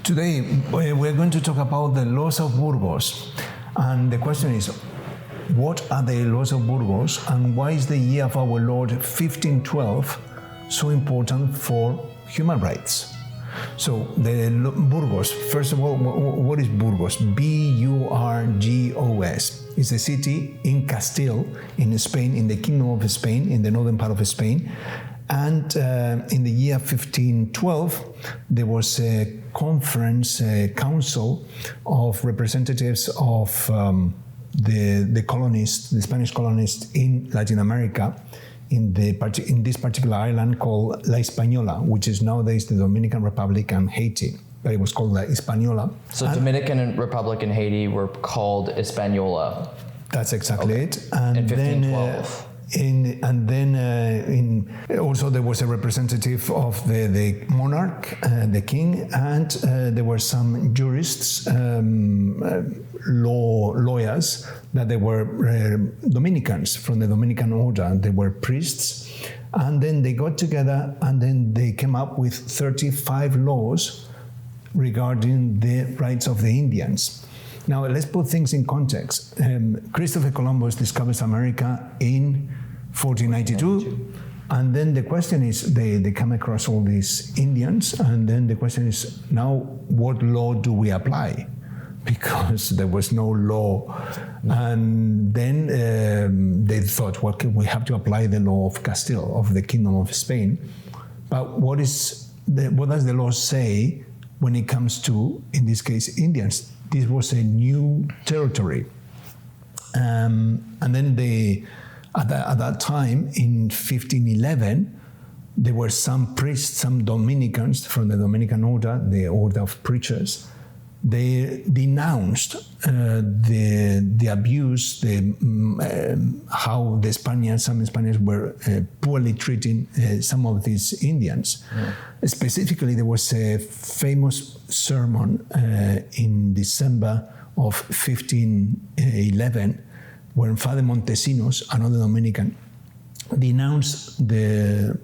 Today, we're going to talk about the Laws of Burgos. And the question is, what are the Laws of Burgos, and why is the year of our Lord 1512 so important for human rights? So, the Burgos, first of all, what is Burgos? B-U-R-G-O-S. It's a city in Castile, in Spain, in the Kingdom of Spain, in the northern part of Spain. And in the year 1512, there was a conference, a council of representatives of the colonists, the Spanish colonists in Latin America, in this particular island called La Hispaniola, which is nowadays the Dominican Republic and Haiti. But it was called La Hispaniola. So Dominican Republic and Haiti were called Hispaniola. That's exactly it. And in 1512. Also there was a representative of the monarch, the king, and there were some jurists, lawyers, that they were Dominicans from the Dominican order. They were priests, and then they got together and then they came up with 35 laws regarding the rights of the Indians. Now, let's put things in context. Christopher Columbus discovers America in 1492, and then the question is, they come across all these Indians, and then the question is, now, what law do we apply? Because there was no law. And then they thought, well, we have to apply the law of Castile, of the Kingdom of Spain. But what does the law say when it comes to, in this case, Indians? This was a new territory. And then at that time, in 1511, there were some priests, some Dominicans from the Dominican order, the order of preachers. They denounced the abuse, how the Spaniards, some Spaniards were poorly treating some of these Indians. Yeah. Specifically, there was a famous sermon in December of 1511 when Father Montesinos, another Dominican, denounced the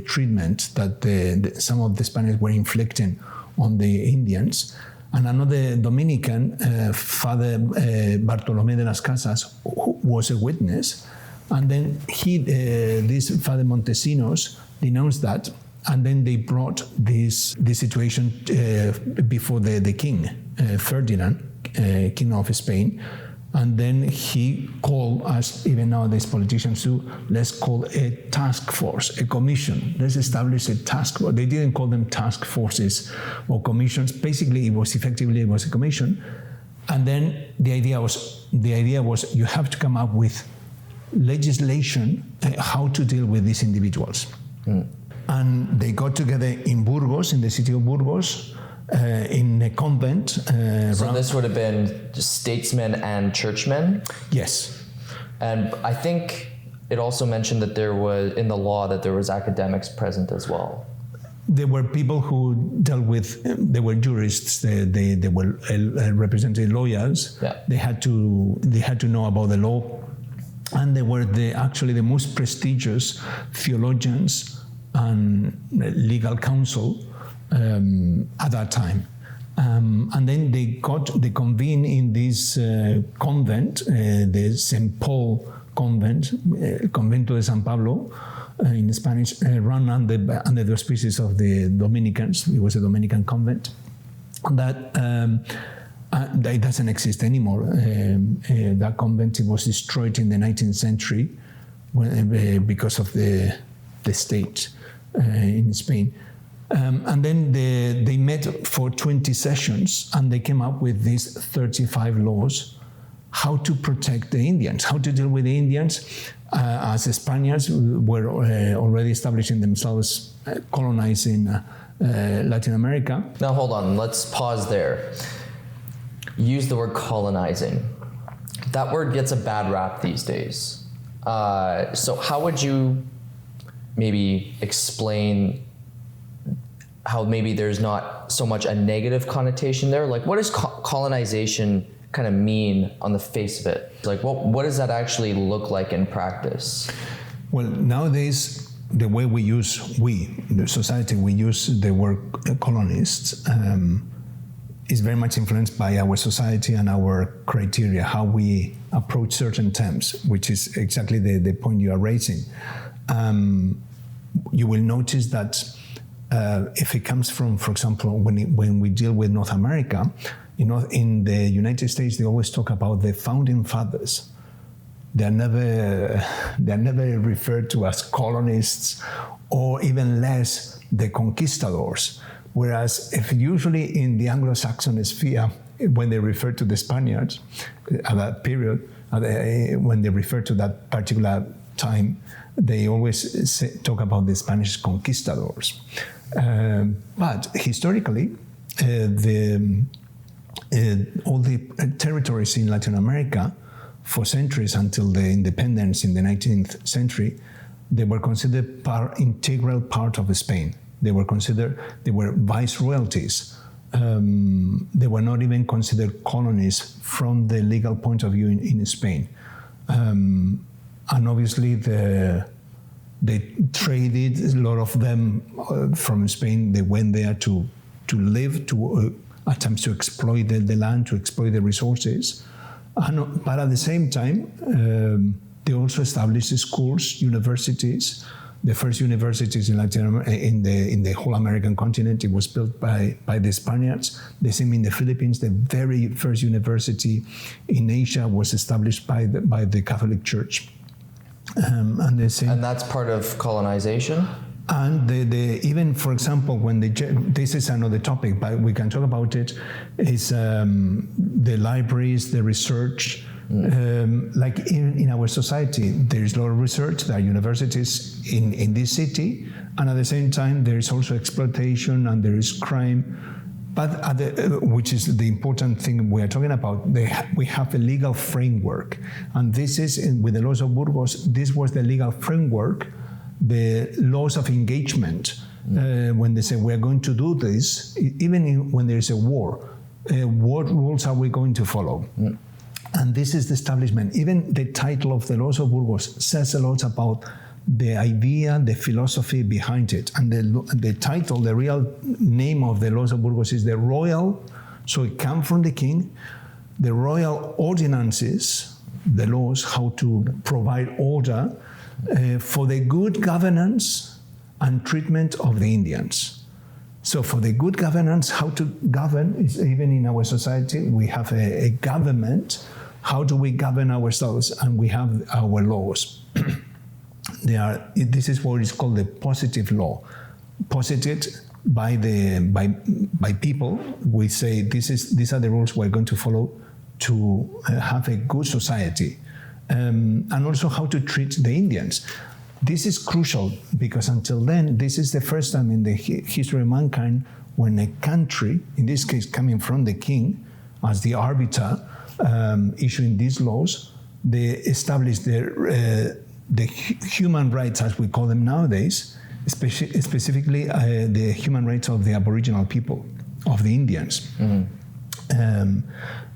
treatment that some of the Spaniards were inflicting on the Indians. And another Dominican, Father Bartolomé de las Casas, who was a witness, and then this Father Montesinos denounced that, and then they brought this situation before the king, Ferdinand, King of Spain. And then he called us, even nowadays politicians do, let's call a task force, a commission. Let's establish a task force. They didn't call them task forces or commissions. Basically, it was a commission. And then the idea was you have to come up with legislation how to deal with these individuals. And they got together in Burgos, in the city of Burgos, in a convent. So this would have been statesmen and churchmen? Yes. And I think it also mentioned that there was, in the law, that there was academics present as well. There were people who dealt with, they were jurists, they were represented lawyers. Yeah. They had to know about the law. And they were actually the most prestigious theologians and legal counsel at that time. And then they convened in this convent, the St. Paul convent, Convento de San Pablo, in Spanish, run under the auspices of the Dominicans. It was a Dominican convent. That doesn't exist anymore. That convent, it was destroyed in the 19th century because of the state in Spain. And then they met for 20 sessions, and they came up with these 35 laws, how to protect the Indians, how to deal with the Indians, as the Spaniards were already establishing themselves, colonizing Latin America. Now hold on, let's pause there. Use the word colonizing. That word gets a bad rap these days. So how would you maybe explain how maybe there's not so much a negative connotation there? Like, what does colonization kind of mean on the face of it? Like, what does that actually look like in practice? Well, nowadays, the way the society, we use the word colonists, is very much influenced by our society and our criteria, how we approach certain terms, which is exactly the point you are raising. You will notice that if it comes from, for example, when we deal with North America, in the United States, they always talk about the founding fathers. They're never referred to as colonists, or even less the conquistadors. Whereas if usually in the Anglo-Saxon sphere, when they refer to the Spaniards at that period, when they refer to that particular time, they always talk about the Spanish conquistadors. But historically, all the territories in Latin America, for centuries until the independence in the 19th century, they were considered integral part of Spain. They were viceroyalties. They were not even considered colonies from the legal point of view in Spain. And obviously they traded, a lot of them from Spain, they went there to live, at times to exploit the land, to exploit the resources. But at the same time, they also established schools, universities. The first universities in the whole American continent, it was built by the Spaniards. The same in the Philippines. The very first university in Asia was established by the Catholic Church. And that's part of colonization? And even, for example, this is another topic, but we can talk about it, is the libraries, the research. Like in our society, there is a lot of research, there are universities in this city, and at the same time, there is also exploitation and there is crime. But which is the important thing we are talking about, we have a legal framework. And this is, with the Laws of Burgos, this was the legal framework, the laws of engagement. When they say we're going to do this, even when there is a war, what rules are we going to follow? And this is the establishment. Even the title of the Laws of Burgos says a lot about the idea, the philosophy behind it. And the title, the real name of the Laws of Burgos is the Royal, so it comes from the king, the Royal Ordinances, the laws, how to provide order for the good governance and treatment of the Indians. So for the good governance, how to govern, is even in our society, we have a government. How do we govern ourselves? And we have our laws. This is what is called the positive law. Posited by people. We say these are the rules we're going to follow to have a good society. And also how to treat the Indians. This is crucial because until then, this is the first time in the history of mankind when a country, in this case coming from the king as the arbiter, issuing these laws, they established the human rights, as we call them nowadays, specifically the human rights of the Aboriginal people, of the Indians. Mm-hmm.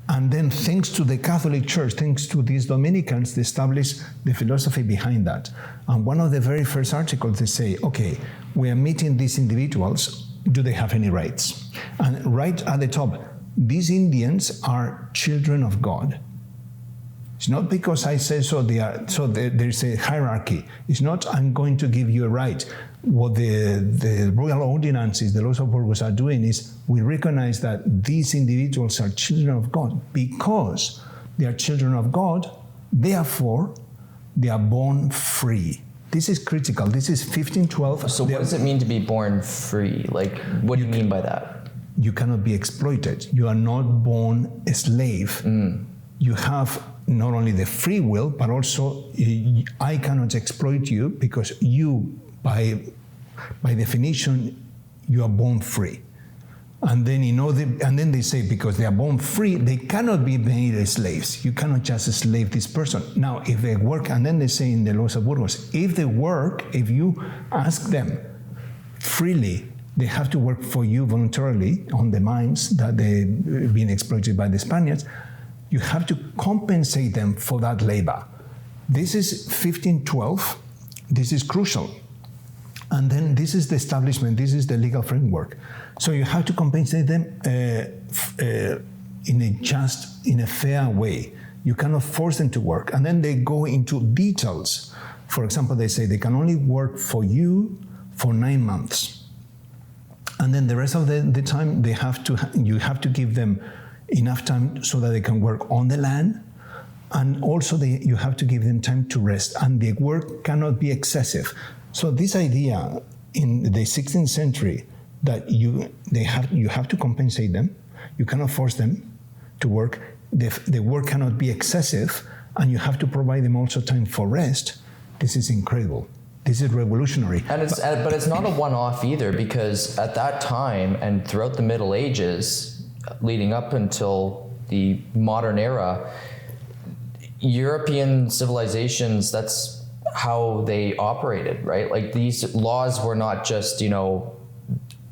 And then thanks to the Catholic Church, thanks to these Dominicans, they established the philosophy behind that. And one of the very first articles, they say, okay, we are meeting these individuals, do they have any rights? And right at the top, these Indians are children of God. It's not because I say so, there's a hierarchy. It's not, I'm going to give you a right. What the royal ordinances, the Laws of Burgos are doing is, we recognize that these individuals are children of God. Because they are children of God, therefore, they are born free. This is critical. This is 1512. So what does it mean to be born free? Like, what do you mean by that? You cannot be exploited. You are not born a slave. You have not only the free will, but also I cannot exploit you because you, by definition, you are born free. And then and then they say because they are born free, they cannot be made as slaves. You cannot just slave this person. Now, if they work, and then they say in the Laws of Burgos, if they work, if you ask them freely, they have to work for you voluntarily on the mines that they've been exploited by the Spaniards. You have to compensate them for that labor. This is 1512. This is crucial. And then this is the establishment, this is the legal framework. So you have to compensate them in a fair way. You cannot force them to work. And then they go into details. For example, they say they can only work for you for 9 months. And then the rest of the time, you have to give them enough time so that they can work on the land. And also you have to give them time to rest. And the work cannot be excessive. So this idea in the 16th century that you have to compensate them, you cannot force them to work, the work cannot be excessive, and you have to provide them also time for rest. This is incredible. This is revolutionary. And but it's not a one-off either, because at that time and throughout the Middle Ages, leading up until the modern era, European civilizations, that's how they operated, right? Like these laws were not just,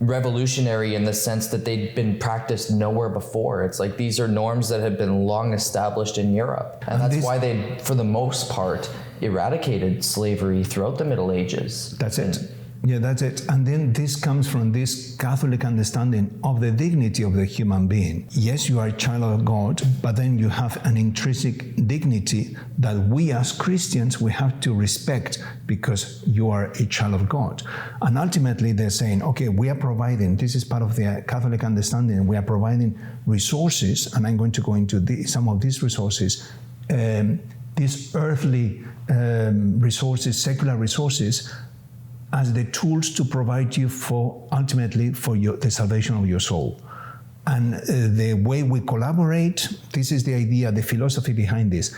revolutionary in the sense that they'd been practiced nowhere before. It's like these are norms that had been long established in Europe. And that's why they, for the most part, eradicated slavery throughout the Middle Ages. That's it. Yeah, that's it. And then this comes from this Catholic understanding of the dignity of the human being. Yes, you are a child of God, but then you have an intrinsic dignity that we as Christians, we have to respect because you are a child of God. And ultimately they're saying, okay, we are providing, this is part of the Catholic understanding, we are providing resources, and I'm going to go into some of these resources, these earthly resources, secular resources, as the tools to provide you ultimately for the salvation of your soul. And the way we collaborate, this is the idea, the philosophy behind this.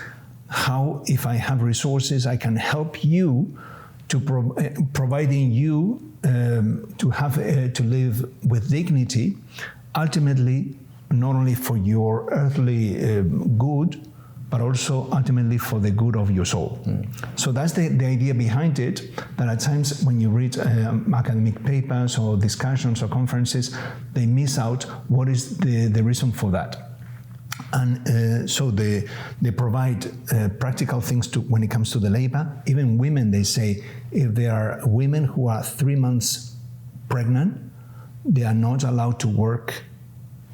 How, if I have resources, I can help you to providing you to live with dignity, ultimately not only for your earthly good, but also ultimately for the good of your soul. So that's the idea behind it, that at times when you read academic papers or discussions or conferences, they miss out what is the reason for that. And so they provide practical things when it comes to the labor. Even women, they say, if there are women who are 3 months pregnant, they are not allowed to work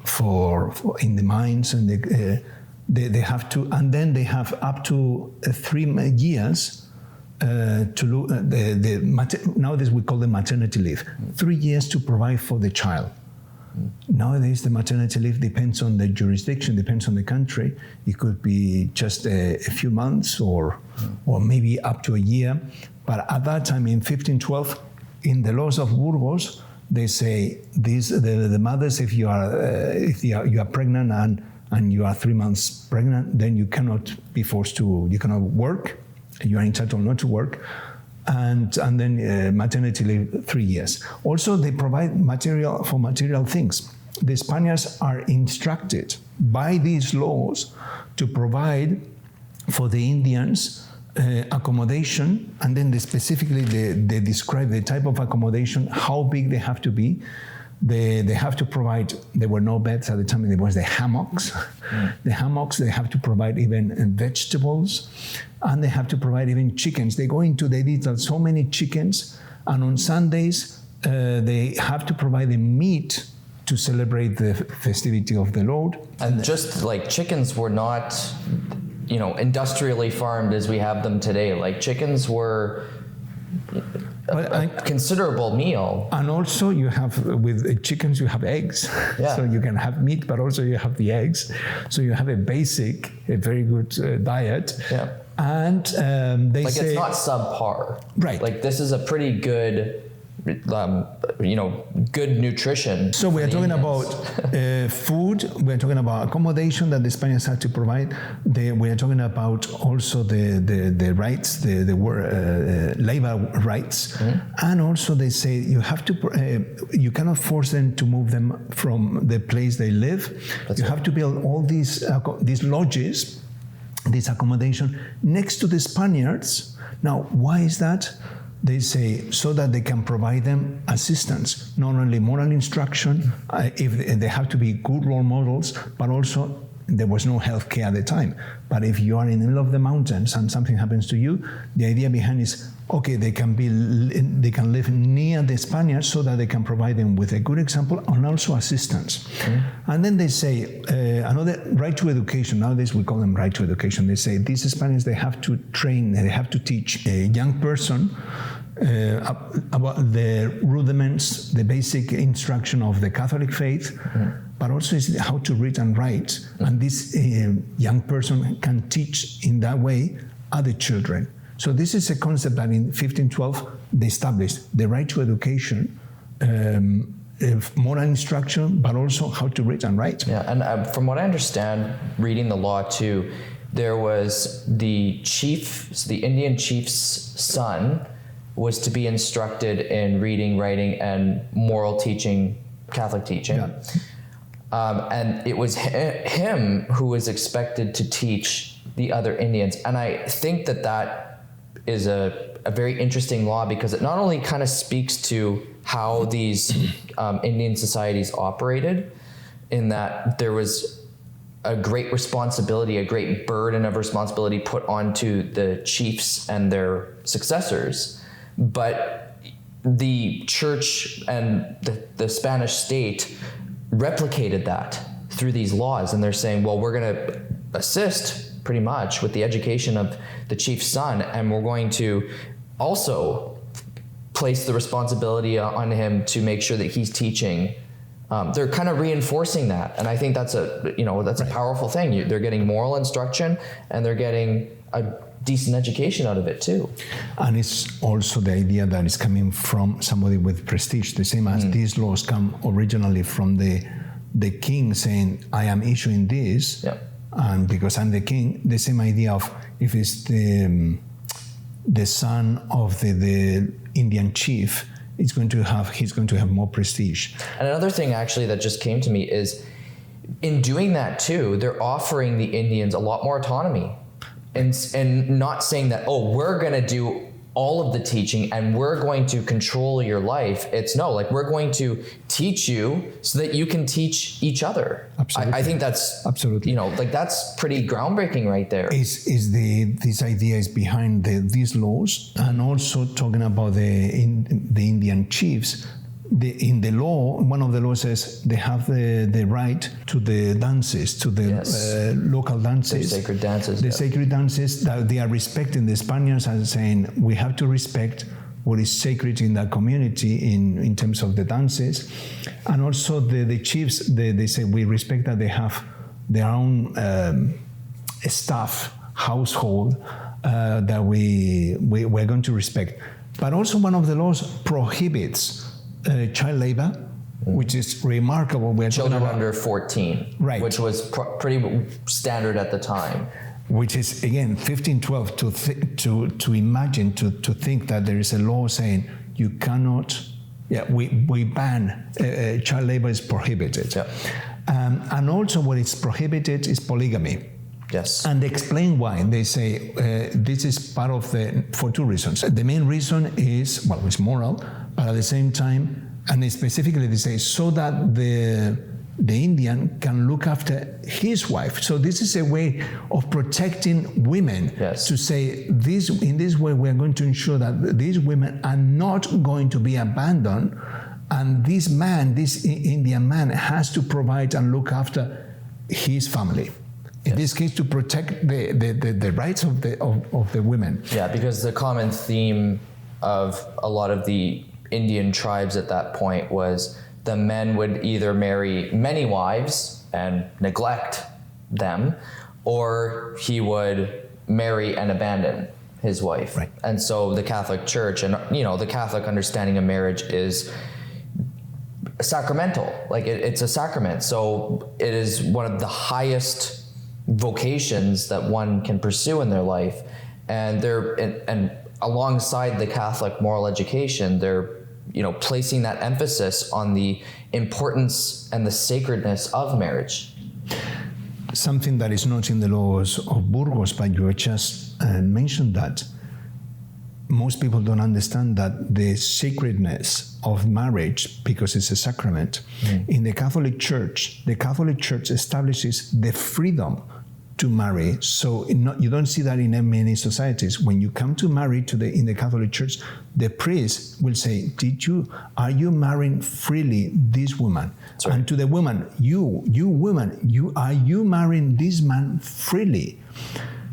for in the mines, and they have to, and then they have up to 3 years to look. Nowadays we call them maternity leave. 3 years to provide for the child. Nowadays the maternity leave depends on the jurisdiction, depends on the country. It could be just a few months or maybe up to a year. But at that time, in 1512, in the Laws of Burgos, they say the mothers, if you are pregnant and you are 3 months pregnant, then you cannot be forced to, you cannot work, you are entitled not to work, and then maternity leave 3 years. Also, they provide material things. The Spaniards are instructed by these laws to provide for the Indians accommodation, and then specifically they describe the type of accommodation, how big they have to be. They have to provide, there were no beds at the time, there was the hammocks. The hammocks, they have to provide even vegetables, and they have to provide even chickens. They go into the details, so many chickens, and on Sundays, they have to provide the meat to celebrate the festivity of the Lord. And just like chickens were not, industrially farmed as we have them today. Like chickens were a considerable meal. And also you have, with chickens, you have eggs. Yeah. So you can have meat, but also you have the eggs. So you have a very good diet. Yeah. And they say... it's not subpar. Right. Like this is a pretty good, good nutrition. So we are talking about food, we are talking about accommodation that the Spaniards had to provide. We are talking about also the rights, the labor rights. Mm-hmm. And also they say you cannot force them to move them from the place they live. You have to build all these lodges, this accommodation next to the Spaniards. Now, why is that? They say so that they can provide them assistance, not only moral instruction, if they have to be good role models, but also there was no health care at the time. But if you are in the middle of the mountains and something happens to you, the idea behind is okay, they can live near the Spaniards so that they can provide them with a good example and also assistance. And then they say another right to education. Nowadays we call them right to education. They say these Spaniards, they have to train, they have to teach a young person about the rudiments, the basic instruction of the Catholic faith, but also how to read and write. And this young person can teach in that way other children. So this is a concept that in 1512 they established the right to education, moral instruction, but also how to read and write. Yeah, and from what I understand, reading the law too, there was the Indian chief's son was to be instructed in reading, writing, and moral teaching, Catholic teaching. Yeah. And it was him who was expected to teach the other Indians. And I think that is a very interesting law, because it not only kind of speaks to how these Indian societies operated, in that there was a great responsibility, a great burden of responsibility put onto the chiefs and their successors, but the church and the Spanish state replicated that through these laws. And they're saying, well, we're going to assist pretty much with the education of the chief's son, and we're going to also place the responsibility on him to make sure that he's teaching. They're kind of reinforcing that, and I think that's a powerful thing. They're getting moral instruction, and they're getting a decent education out of it too. And it's also the idea that it's coming from somebody with prestige, the same as these laws come originally from the king saying, I am issuing this. Yep. And because I'm the king, the same idea of if it's the son of the Indian chief, he's going to have more prestige. And another thing actually that just came to me is, in doing that too, they're offering the Indians a lot more autonomy, and not saying that, oh, we're going to do all of the teaching and we're going to control your life. It's no, like, we're going to teach you so that you can teach each other. Absolutely. I think that's absolutely, that's pretty groundbreaking right there. This idea is behind these laws, and also talking about the Indian chiefs. In the law, one of the laws says they have the right to the dances, to the local dances. The sacred dances. The sacred dances, that they are respecting. The Spaniards are saying we have to respect what is sacred in that community in terms of the dances. And also the chiefs, they say we respect that they have their own staff, household, that we're going to respect. But also one of the laws prohibits child labor, which is remarkable. We're children under 14, right, which was pretty standard at the time. Which is, again, 1512, to imagine, to think that there is a law saying you cannot, we ban, child labor is prohibited. Yeah. And also what is prohibited is polygamy. Yes. And they explain why. They say this is part of for two reasons. The main reason is, well, it's moral, but at the same time, and specifically they say, so that the Indian can look after his wife. So this is a way of protecting women. Yes. To say in this way we are going to ensure that these women are not going to be abandoned, and this Indian man has to provide and look after his family. In this case, to protect the rights of the women. Yeah, because the common theme of a lot of the Indian tribes at that point was the men would either marry many wives and neglect them, or he would marry and abandon his wife. Right. And so the Catholic Church and the Catholic understanding of marriage is sacramental. Like it's a sacrament. So it is one of the highest vocations that one can pursue in their life, and and alongside the Catholic moral education, they're placing that emphasis on the importance and the sacredness of marriage. Something that is not in the laws of Burgos, but you just mentioned that most people don't understand that the sacredness of marriage, because it's a sacrament. In the Catholic Church establishes the freedom to marry. So you don't see that in many societies. When you come to marry in the Catholic Church, the priest will say, are you marrying freely this woman? Right. And to the woman, you woman, are you marrying this man freely?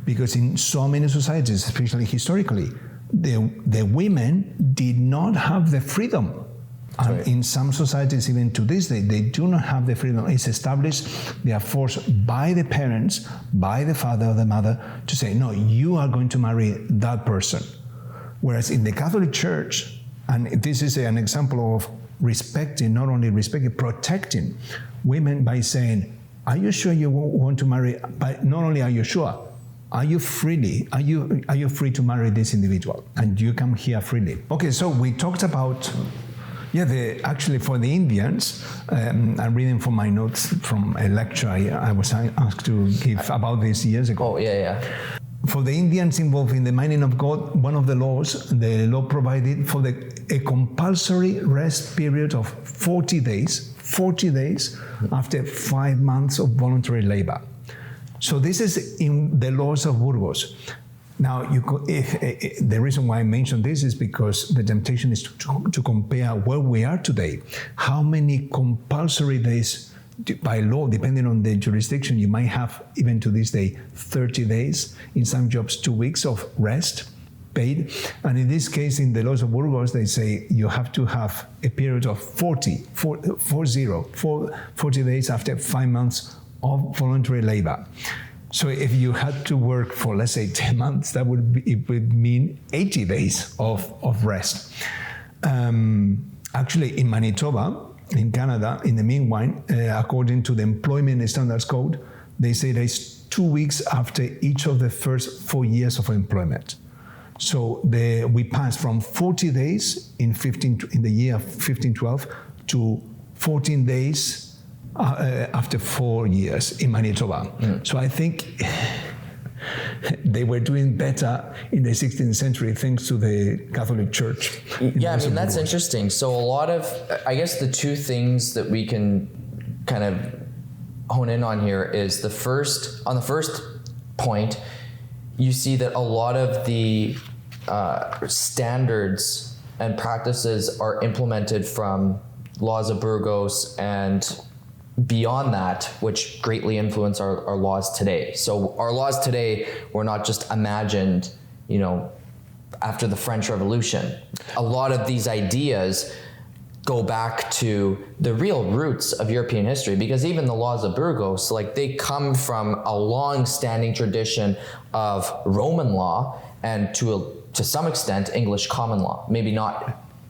Because in so many societies, especially historically, the women did not have the freedom. And right. In some societies, even to this day, they do not have the freedom. It's established, they are forced by the parents, by the father or the mother, to say, no, you are going to marry that person. Whereas in the Catholic Church, and this is an example of respecting, not only respecting, protecting women by saying, are you sure you want to marry? But not only are you sure, are you free to marry this individual? And you come here freely. Okay, so we talked about, actually for the Indians, I'm reading from my notes from a lecture I was asked to give about this years ago. Oh, yeah. For the Indians involved in the mining of gold, one of the law provided for a compulsory rest period of 40 days after 5 months of voluntary labor. So this is in the Laws of Burgos. Now, the reason why I mention this is because the temptation is to compare where we are today. How many compulsory days by law, depending on the jurisdiction, you might have, even to this day, 30 days, in some jobs 2 weeks of rest paid. And in this case, in the Laws of Burgos, they say you have to have a period of 40 days after 5 months of voluntary labor. So if you had to work for, let's say, 10 months, it would mean 80 days of rest. Actually, in Manitoba, in Canada, in the meanwhile, according to the Employment Standards Code, they say there's 2 weeks after each of the first 4 years of employment. So we passed from 40 days in the year 1512 to 14 days after 4 years in Manitoba. So I think they were doing better in the 16th century thanks to the Catholic Church. Yeah, I mean, that's interesting. So a lot of, I guess the two things that we can kind of hone in on here is on the first point, you see that a lot of the standards and practices are implemented from Laws of Burgos and beyond that, which greatly influence our laws today. So our laws today were not just imagined, after the French Revolution. A lot of these ideas go back to the real roots of European history, because even the Laws of Burgos, they come from a long-standing tradition of Roman law and to some extent English common law. Maybe not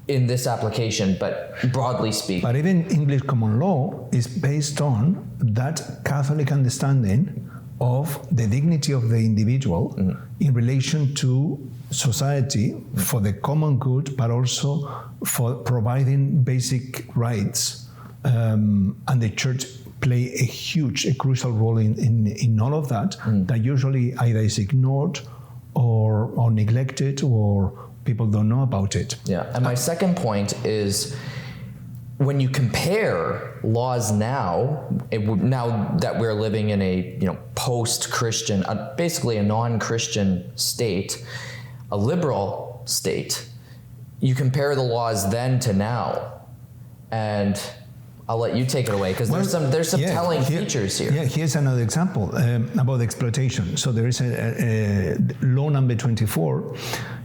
in this application, but broadly speaking. But even English common law is based on that Catholic understanding of the dignity of the individual in relation to society for the common good, but also for providing basic rights. And the church play a crucial role in all of that, that usually either is ignored or neglected, or people don't know about it. Yeah, and my second point is, when you compare laws now that we're living in a post-Christian, basically a non-Christian state, a liberal state, you compare the laws then to now, and I'll let you take it away, because there's some telling features here. Yeah, here's another example about exploitation. So there is a law number 24.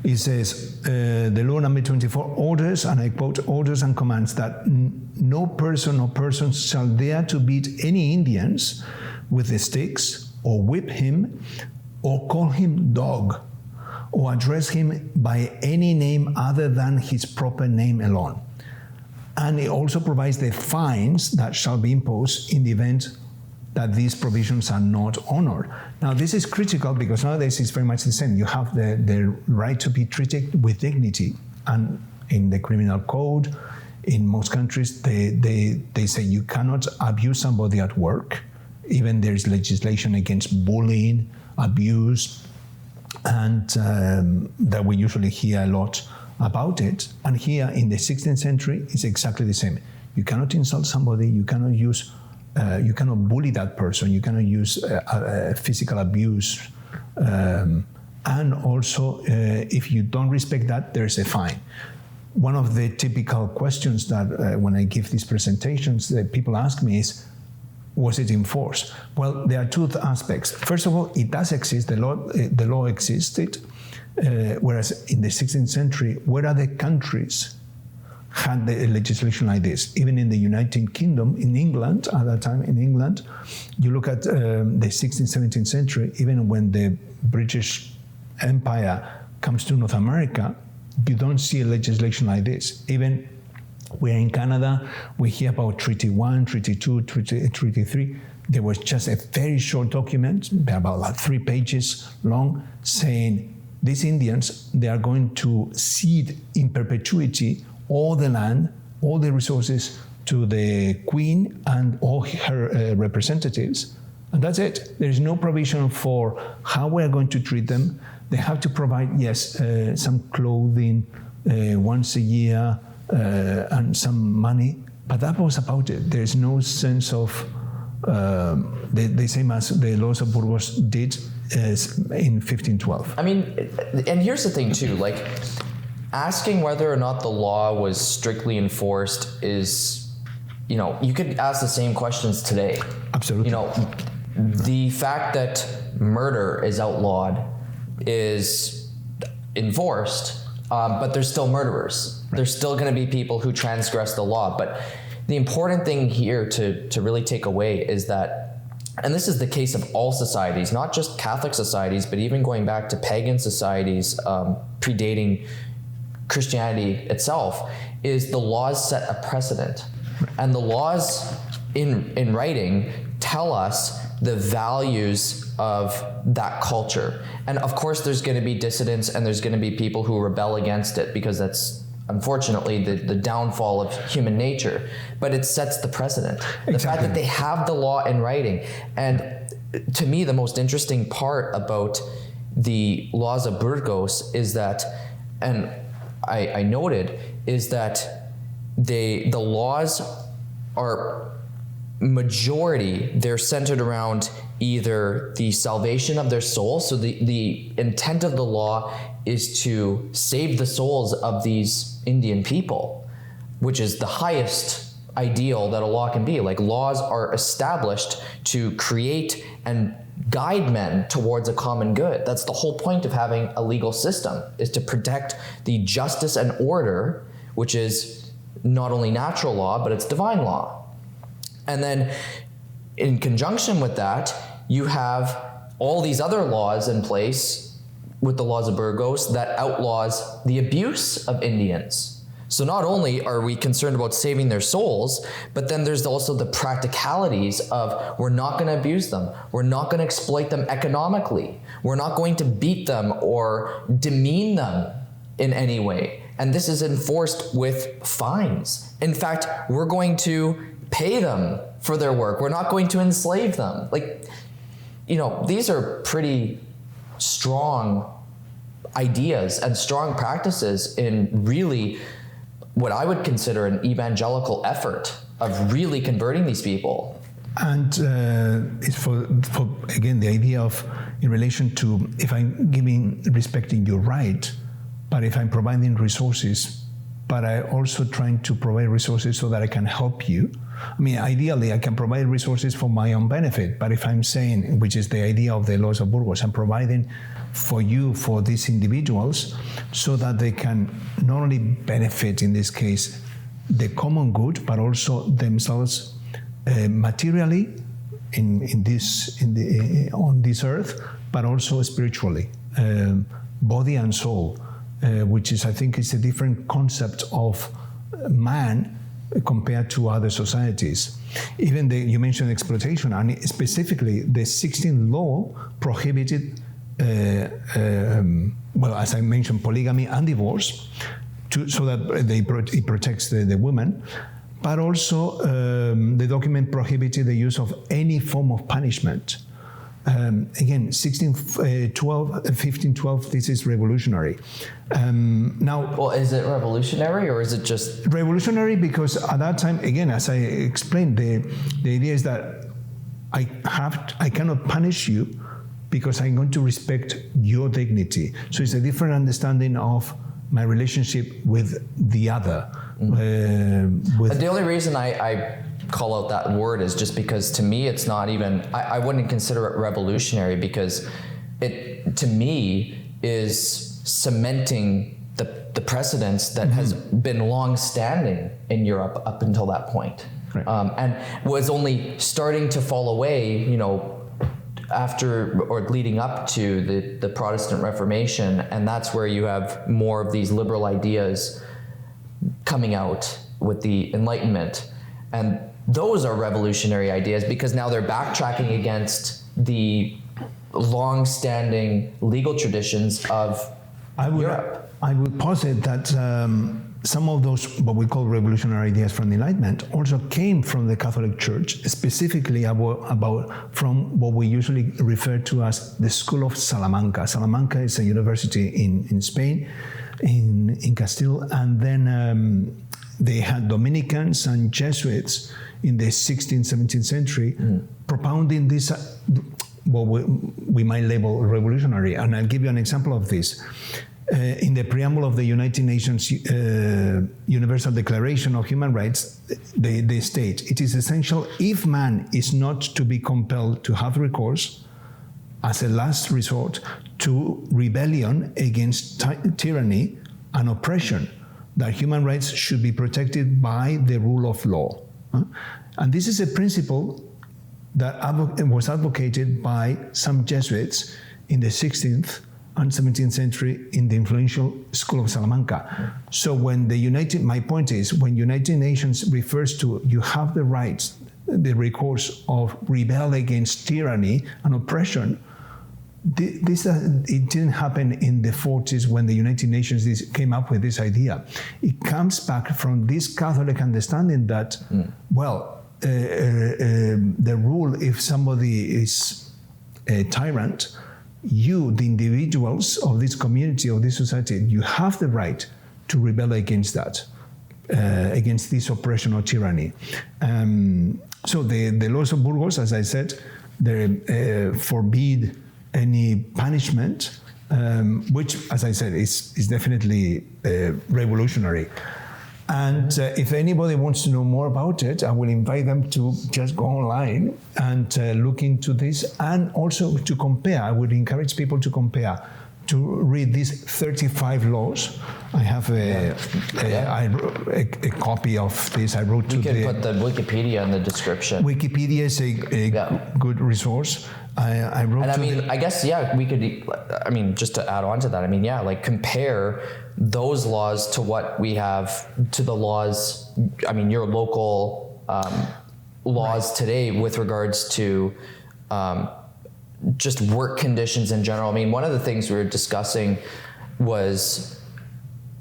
It says, the law number 24 orders, and I quote, orders and commands that no person or persons shall dare to beat any Indians with the sticks, or whip him, or call him dog, or address him by any name other than his proper name alone. And it also provides the fines that shall be imposed in the event that these provisions are not honored. Now, this is critical because nowadays it's very much the same. You have the right to be treated with dignity. And in the criminal code, in most countries, they say you cannot abuse somebody at work. Even there is legislation against bullying, abuse, and that we usually hear a lot about it. And here in the 16th century, it's exactly the same. You cannot insult somebody, you cannot use You cannot bully that person. You cannot use physical abuse. And also, if you don't respect that, there's a fine. One of the typical questions that when I give these presentations that people ask me is, was it enforced? Well, there are two aspects. First of all, it does exist. The law existed, whereas in the 16th century, where other countries had the legislation like this? Even in the United Kingdom, in England, at that time in England, you look at the 16th, 17th century, even when the British Empire comes to North America, you don't see a legislation like this. Even we're in Canada, we hear about Treaty 1, Treaty 2, Treaty 3. There was just a very short document, about like 3 pages long, saying these Indians, they are going to cede in perpetuity all the land, all the resources to the Queen and all her representatives. And that's it. There is no provision for how we're going to treat them. They have to provide, yes, some clothing once a year and some money, but that was about it. There's no sense of the same as the Laws of Burgos did in 1512. I mean, and here's the thing too, like asking whether or not the law was strictly enforced is, you know, you could ask the same questions today. Absolutely. You know, the fact that murder is outlawed is enforced, but there's still murderers. Right. There's still going to be people who transgress the law. But the important thing here to really take away is that, and this is the case of all societies, not just Catholic societies, but even going back to pagan societies predating Christianity itself, is the laws set a precedent. And the laws in writing tell us the values of that culture. And of course there's going to be dissidents and there's going to be people who rebel against it, because that's unfortunately the downfall of human nature. But it sets the precedent. Exactly. The fact that they have the law in writing. And to me, the most interesting part about the Laws of Burgos is that, and I noted, is that the laws are majority, they're centered around either the salvation of their soul. So the intent of the law is to save the souls of these Indian people, which is the highest ideal that a law can be. Like, laws are established to create and guide men towards a common good. That's the whole point of having a legal system, is to protect the justice and order, which is not only natural law, but it's divine law. And then in conjunction with that, you have all these other laws in place with the Laws of Burgos that outlaws the abuse of Indians. So not only are we concerned about saving their souls, but then there's also the practicalities of, we're not going to abuse them. We're not going to exploit them economically. We're not going to beat them or demean them in any way. And this is enforced with fines. In fact, we're going to pay them for their work. We're not going to enslave them. Like, you know, these are pretty strong ideas and strong practices in really what I would consider an evangelical effort of really converting these people. And it's for again, the idea of, in relation to, if I'm respecting your right, but if I'm providing resources, but I also trying to provide resources so that I can help you. I mean, ideally, I can provide resources for my own benefit, but if I'm saying, which is the idea of the Laws of Burgos, I'm providing for you, for these individuals, so that they can not only benefit, in this case, the common good, but also themselves materially on this earth, but also spiritually, body and soul, which is, I think, is a different concept of man compared to other societies. Even you mentioned exploitation, and specifically the 16th law prohibited, well, as I mentioned, polygamy and divorce, so that it protects the woman. But also the document prohibited the use of any form of punishment. Again, 1512, this is revolutionary. Now, well, is it revolutionary or is it just revolutionary? Because at that time, again, as I explained, the idea is that I cannot punish you because I'm going to respect your dignity. So it's a different understanding of my relationship with the other. The only reason I call out that word is just because to me it's not even, I wouldn't consider it revolutionary, because it to me is cementing the precedence that has been long standing in Europe up until that point. Right. And was only starting to fall away, after or leading up to the Protestant Reformation, and that's where you have more of these liberal ideas coming out with the Enlightenment. And those are revolutionary ideas because now they're backtracking against the long-standing legal traditions of Europe. I would posit that some of those, what we call revolutionary ideas from the Enlightenment, also came from the Catholic Church, specifically about from what we usually refer to as the School of Salamanca. Salamanca is a university in Spain, in Castile, and then they had Dominicans and Jesuits in the 16th, 17th century propounding this, what we might label revolutionary. And I'll give you an example of this. In the preamble of the United Nations Universal Declaration of Human Rights, they state, it is essential if man is not to be compelled to have recourse as a last resort to rebellion against tyranny and oppression, that human rights should be protected by the rule of law. And this is a principle that was advocated by some Jesuits in the 16th and 17th century in the influential School of Salamanca. So when my point is, when United Nations refers to you have the rights, the recourse of rebel against tyranny and oppression, it didn't happen in the 40s when the United Nations came up with this idea. It comes back from this Catholic understanding that, the rule, if somebody is a tyrant, you, the individuals of this community, of this society, you have the right to rebel against that, against this oppression or tyranny. So the Laws of Burgos, as I said, they forbid any punishment, which, as I said, is definitely revolutionary. And if anybody wants to know more about it, I will invite them to just go online and look into this, and also to compare. I would encourage people to compare, to read these 35 laws. I have a copy of this. I wrote to the... You can put the Wikipedia in the description. Wikipedia is a good resource. I wrote I guess, we could, just to add on to that, compare those laws to what we have, to the laws, your local laws today with regards to just work conditions in general. One of the things we were discussing was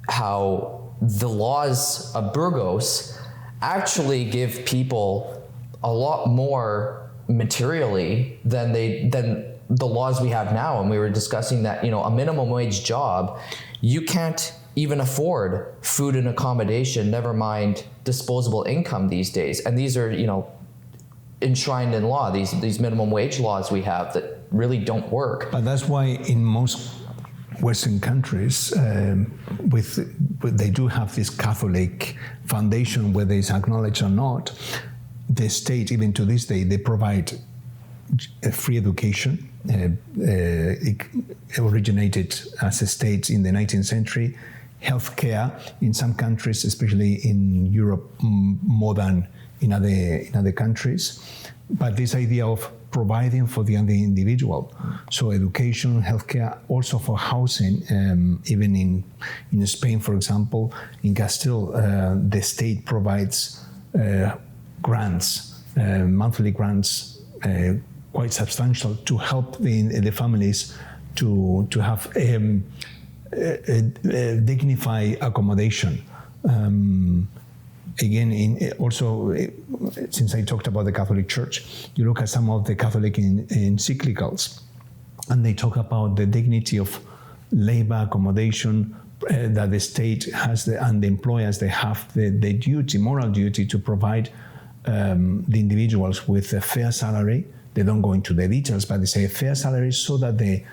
how the laws of Burgos actually give people a lot more materially than the laws we have now. And we were discussing that, a minimum wage job, you can't even afford food and accommodation, never mind disposable income these days. And these are, enshrined in law, these minimum wage laws we have that really don't work. But that's why in most Western countries, they do have this Catholic foundation, whether it's acknowledged or not. The state, even to this day, they provide a free education. It originated as a state in the 19th century. Healthcare in some countries, especially in Europe, more than in other countries. But this idea of providing for the individual, so education, healthcare, also for housing. Even in Spain, for example, in Castile, the state provides grants, monthly grants, quite substantial, to help the families to have a dignified accommodation. again, since I talked about the Catholic Church, you look at some of the Catholic encyclicals, and they talk about the dignity of labor, accommodation, that the state has, and the employers, they have the duty, moral duty, to provide the individuals with a fair salary. They don't go into the details, but they say a fair salary so that the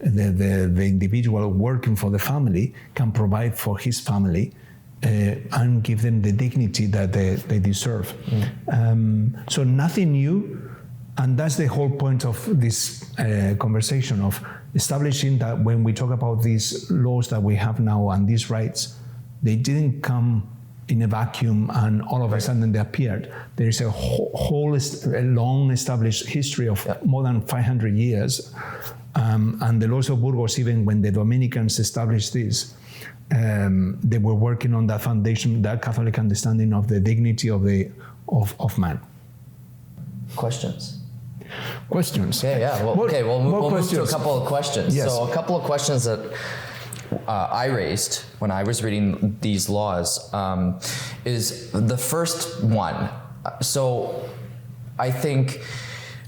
individual working for the family can provide for his family and give them the dignity that they deserve. So nothing new, and that's the whole point of this conversation, of establishing that when we talk about these laws that we have now and these rights, they didn't come in a vacuum and all of a sudden they appeared. There is a long established history of more than 500 years. And the Laws of Burgos, even when the Dominicans established this, they were working on that foundation, that Catholic understanding of the dignity of man. Questions? Yeah. Well, we'll move to a couple of questions. Yes. So a couple of questions that I raised when I was reading these laws is the first one. So I think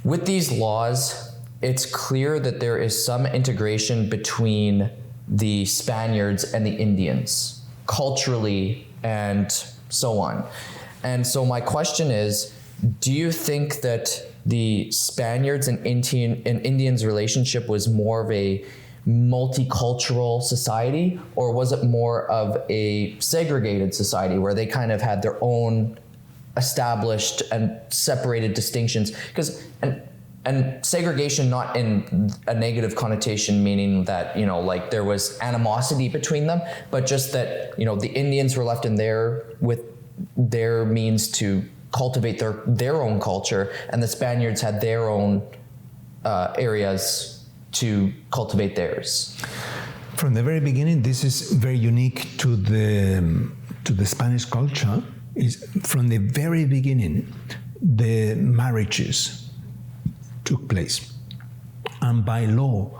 with these laws, it's clear that there is some integration between the Spaniards and the Indians, culturally and so on. And so my question is, do you think that the Spaniards and Indians relationship was more of a multicultural society, or was it more of a segregated society where they kind of had their own established and separated distinctions? Because and segregation, not in a negative connotation, meaning that, you know, like there was animosity between them, but just that, you know, the Indians were left in there with their means to cultivate their own culture, and the Spaniards had their own areas to cultivate theirs. From the very beginning, this is very unique to the Spanish culture. Is from the very beginning, the marriages took place, and by law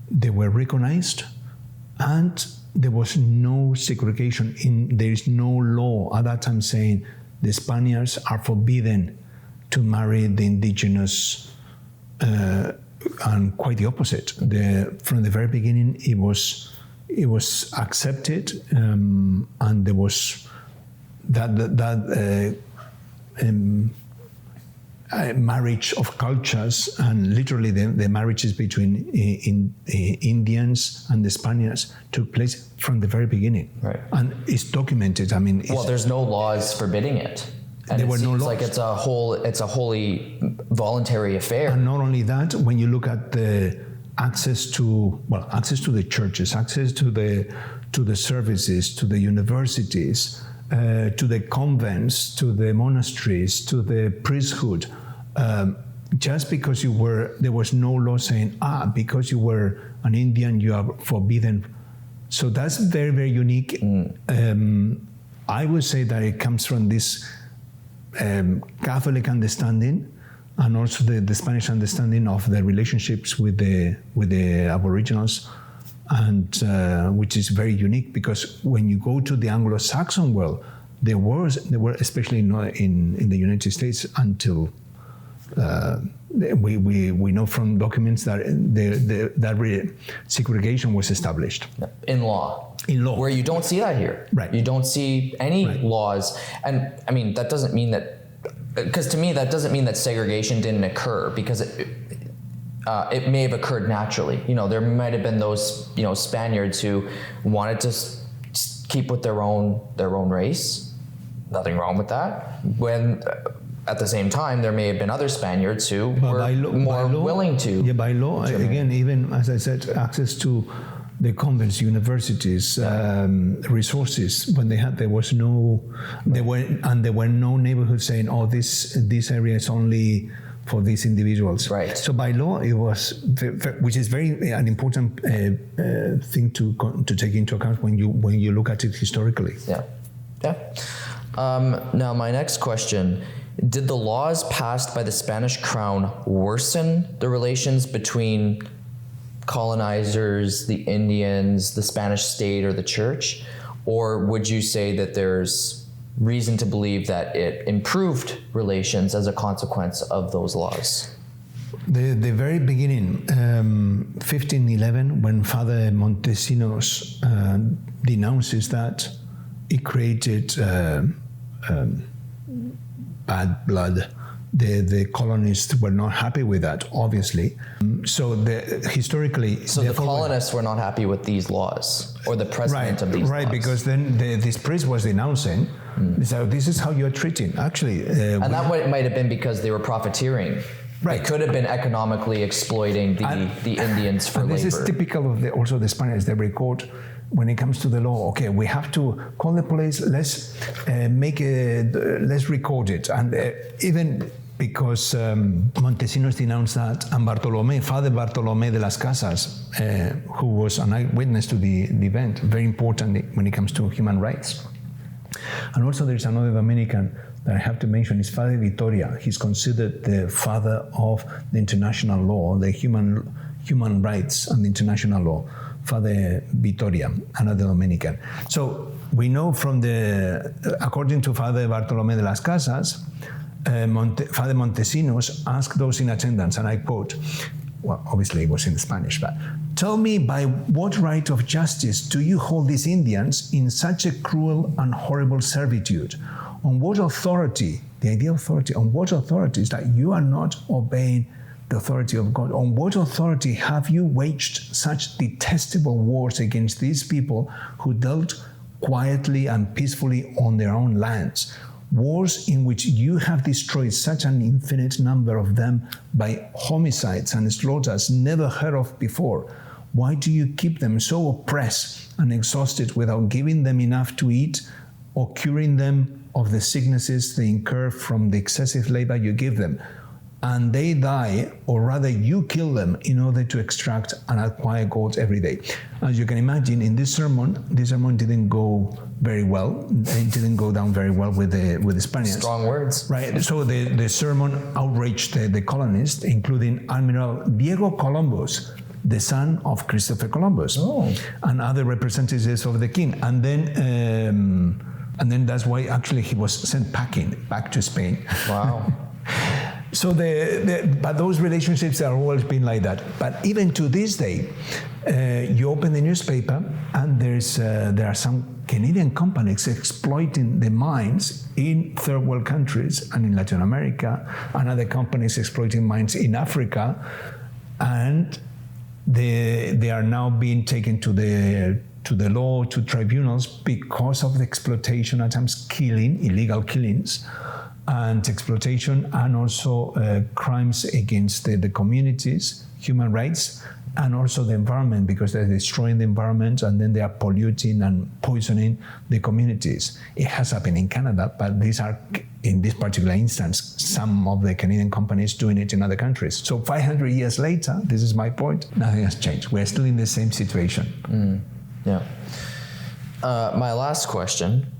they were recognized, and there was no segregation. There is no law at that time saying the Spaniards are forbidden to marry the indigenous, and quite the opposite. From the very beginning, it was accepted, and there was that marriage of cultures, and literally the marriages between Indians and the Spaniards took place from the very beginning. Right. And it's documented. I mean, there's no laws forbidding it. And there were no laws. Like it's a wholly voluntary affair. And not only that, when you look at the access to the churches, access to the services, to the universities, to the convents, to the monasteries, to the priesthood, just because there was no law saying, because you were an Indian, you are forbidden. So that's very, very unique. I would say that it comes from this Catholic understanding, and also the Spanish understanding of the relationships with the Aboriginals, and which is very unique, because when you go to the Anglo-Saxon world, there were, especially in the United States, until we know from documents that segregation was established in law. Where you don't see that here. Right. You don't see any laws. And I mean, that doesn't mean that, because to me, that doesn't mean that segregation didn't occur, because it may have occurred naturally. You know, there might have been those, you know, Spaniards who wanted to keep with their own race. Nothing wrong with that. When at the same time, there may have been other Spaniards who were more willing to. Yeah, by law, again, even as I said, access to the convents, universities, resources. When there were no neighborhoods saying, this area is only for these individuals. Right. So by law, it was, which is an important thing to take into account when you look at it historically. Yeah. Now, my next question: did the laws passed by the Spanish crown worsen the relations between colonizers, the Indians, the Spanish state, or the church? Or would you say that there's reason to believe that it improved relations as a consequence of those laws? The very beginning, 1511, when Father Montesinos denounces that, it created bad blood. The colonists were not happy with that, obviously. So historically... So the colonists were not happy with these laws, or the precedent of these laws. Right, because then this priest was denouncing, so this is how you're treating. Actually... and that might have been because they were profiteering. Right. It could have been economically exploiting the Indians for labor. This is typical of also the Spaniards. They record when it comes to the law. Okay, we have to call the police. Let's record it. And even because Montesinos denounced that, and Father Bartolomé de las Casas, who was an eyewitness to the event, very important when it comes to human rights. And also there's another Dominican that I have to mention, is Father Vitoria. He's considered the father of the international law, the human rights and the international law. Father Vitoria, another Dominican. So we know according to Father Bartolomé de las Casas, Father Montesinos asked those in attendance, and I quote, well, obviously it was in Spanish, but tell me, by what right of justice do you hold these Indians in such a cruel and horrible servitude? On what authority, the idea of authority, on what authority is that you are not obeying the authority of God? On what authority have you waged such detestable wars against these people who dealt quietly and peacefully on their own lands? Wars in which you have destroyed such an infinite number of them by homicides and slaughters never heard of before. Why do you keep them so oppressed and exhausted without giving them enough to eat or curing them of the sicknesses they incur from the excessive labor you give them? And they die, or rather you kill them in order to extract and acquire gold every day. As you can imagine, in this sermon didn't go very well. It didn't go down very well with the Spaniards. Strong words. Right, so the sermon outraged the colonists, including Admiral Diego Columbus, the son of Christopher Columbus, and other representatives of the king. And then that's why actually he was sent packing back to Spain. Wow. So but those relationships have always been like that. But even to this day, you open the newspaper and there are some Canadian companies exploiting the mines in third world countries and in Latin America, and other companies exploiting mines in Africa, and they are now being taken to the law, to tribunals, because of the exploitation, at times killing, illegal killings, and exploitation, and also crimes against the communities, human rights, and also the environment, because they're destroying the environment and then they are polluting and poisoning the communities. It has happened in Canada, but these are, in this particular instance, some of the Canadian companies doing it in other countries. So 500 years later, this is my point, nothing has changed. We're still in the same situation. Yeah. My last question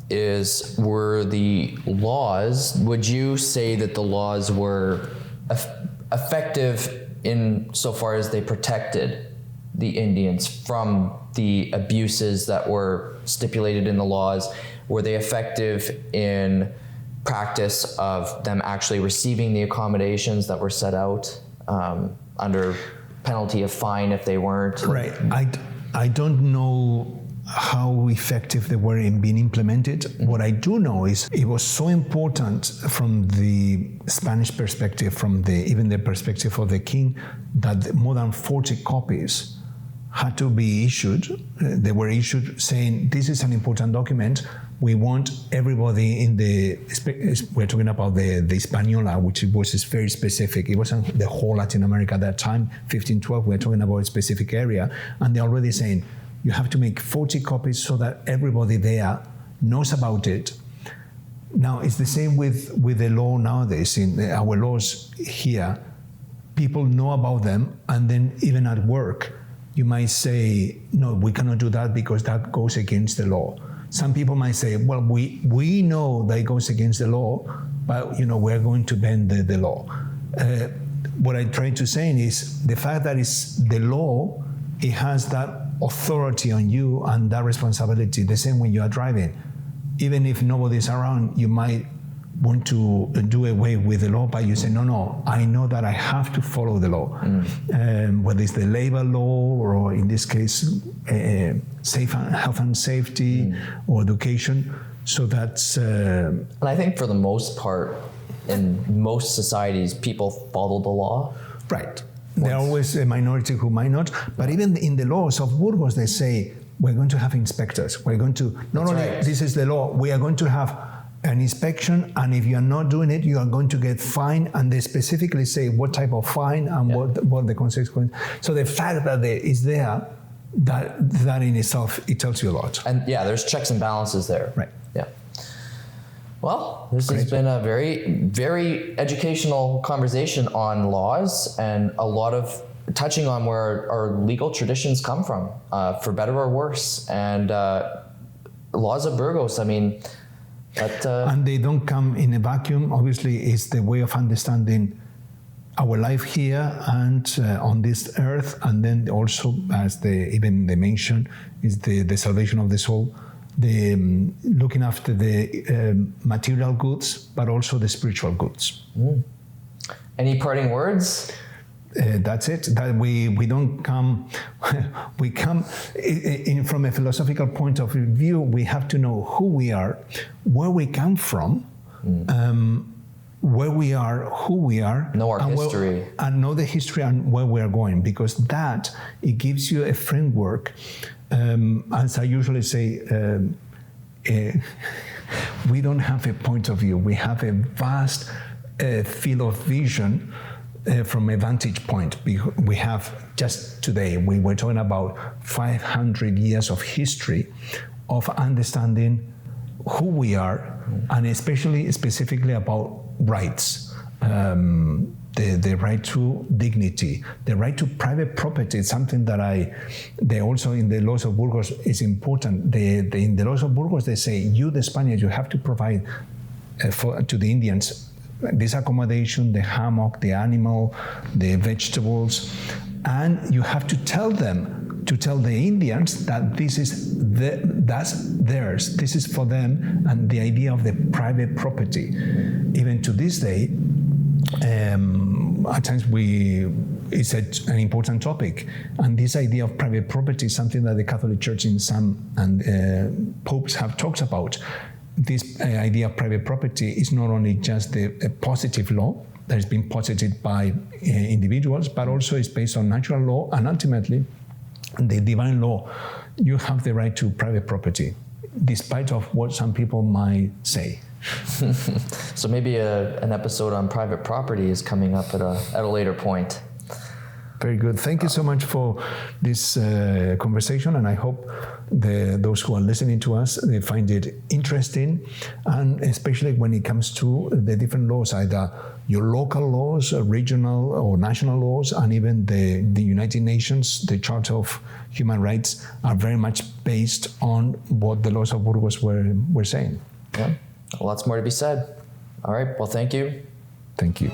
is, were the laws, would you say that the laws were effective in so far as they protected the Indians from the abuses that were stipulated in the laws? Were they effective in practice of them actually receiving the accommodations that were set out under penalty of fine if they weren't? Right. I don't know how effective they were in being implemented. What I do know is it was so important from the Spanish perspective, from even the perspective of the king, that more than 40 copies had to be issued. They were issued saying, this is an important document. We want everybody we're talking about the Hispaniola, which was very specific. It wasn't the whole Latin America at that time, 1512, we're talking about a specific area. And they're already saying, you have to make 40 copies so that everybody there knows about it. Now, it's the same with the law nowadays. In our laws here, people know about them, and then even at work, you might say, no, we cannot do that because that goes against the law. Some people might say, well, we know that it goes against the law, but we're going to bend the law. What I try to say is the fact that it's the law, it has that authority on you and that responsibility. The same when you are driving. even if nobody's around, you might want to do away with the law, but you say, no, I know that I have to follow the law. Whether it's the labor law, or in this case, health and safety, or education. So that's... And I think for the most part, in most societies, people follow the law. Right. There are always a minority who might not, but even in the laws of Burgos, they say, we're going to have inspectors. We're going to, not only this is the law, we are going to have an inspection, and if you are not doing it, you are going to get fined, and they specifically say what type of fine and what the consequence. So the fact that there is there, that in itself, it tells you a lot. And there's checks and balances there. Right. Yeah. Well, this has been a very, very educational conversation on laws, and a lot of touching on where our legal traditions come from, for better or worse. And Laws of Burgos, I mean, and they don't come in a vacuum. Obviously, it's the way of understanding our life here and on this earth, and then also, as they mention, is the salvation of the soul, the looking after the material goods, but also the spiritual goods. Any parting words? That's it. That we don't come. We come from a philosophical point of view. We have to know who we are, where we come from, where we are, who we are, know our history, and know the history and where we are going. Because that it gives you a framework. As I usually say, we don't have a point of view. We have a vast field of vision. From a vantage point, we have just today, we were talking about 500 years of history of understanding who we are, and specifically about rights, the right to dignity, the right to private property. It's something that they also in the Laws of Burgos is important. In the Laws of Burgos, they say, you, the Spaniards, you have to provide to the Indians this accommodation, the hammock, the animal, the vegetables, and you have to tell the Indians that that's theirs, this is for them, and the idea of the private property. Even to this day, at times it's an important topic, and this idea of private property is something that the Catholic Church and popes have talked about. This idea of private property is not only just a positive law that has been posited by individuals, but also is based on natural law and ultimately the divine law. You have the right to private property, despite of what some people might say. So maybe an episode on private property is coming up at a later point. Very good. Thank you so much for this conversation, and I hope those who are listening to us, they find it interesting, and especially when it comes to the different laws, either your local laws, regional or national laws, and even the United Nations, the Charter of Human Rights, are very much based on what the Laws of Burgos were saying. Yeah, lots more to be said. All right, well, thank you. Thank you.